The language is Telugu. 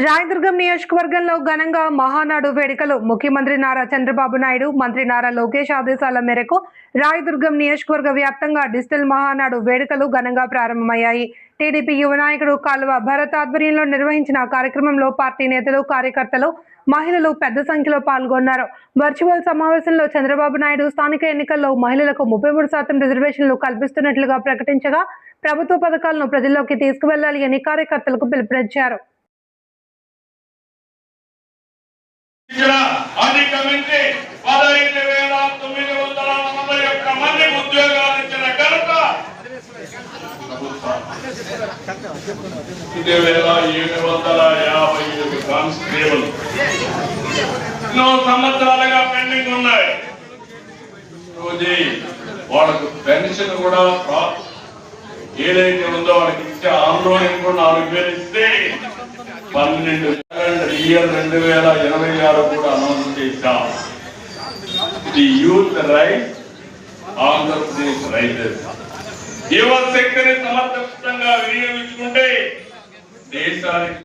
రాయదుర్గం నియోజకవర్గంలో ఘనంగా మహానాడు వేడుకలు ముఖ్యమంత్రి నారా చంద్రబాబు నాయుడు మంత్రి నారా లోకేష్ ఆదేశాల మేరకు రాయదుర్గం నియోజకవర్గ వ్యాప్తంగా డిజిటల్ మహానాడు వేడుకలు ఘనంగా ప్రారంభమయ్యాయి. టీడీపీ యువ నాయకుడు కాలువ భరత్ ఆధ్వర్యంలో నిర్వహించిన కార్యక్రమంలో పార్టీ నేతలు, కార్యకర్తలు, మహిళలు పెద్ద సంఖ్యలో పాల్గొన్నారు. వర్చువల్ సమావేశంలో చంద్రబాబు నాయుడు స్థానిక ఎన్నికల్లో మహిళలకు 33% రిజర్వేషన్లు కల్పిస్తున్నట్లుగా ప్రకటించగా ప్రభుత్వ పథకాలను ప్రజల్లోకి తీసుకువెళ్లాలి అని కార్యకర్తలకు పిలుపునిచ్చారు. అధిగమించి 15,941 మందికి ఉద్యోగాలు ఇచ్చిన ఘనత 7,757 కానిస్టేబుల్ ఎన్నో సంవత్సరాలుగా పెండింగ్ ఉన్నాయి. రోజు వాళ్ళకు పెన్షన్ కూడా ఏదైతే ఉందో వాళ్ళకి ఇచ్చే ఆందోళన కూడా 4,000 ఇస్తే 2026 కూడా అనౌన్స్ చేశాం. ఇది యూత్ రైట్, ఆంధ్రప్రదేశ్ రైతర్స్ యువ శక్తిని సమర్థవంతంగా వినియోగించుకుంటే దేశానికి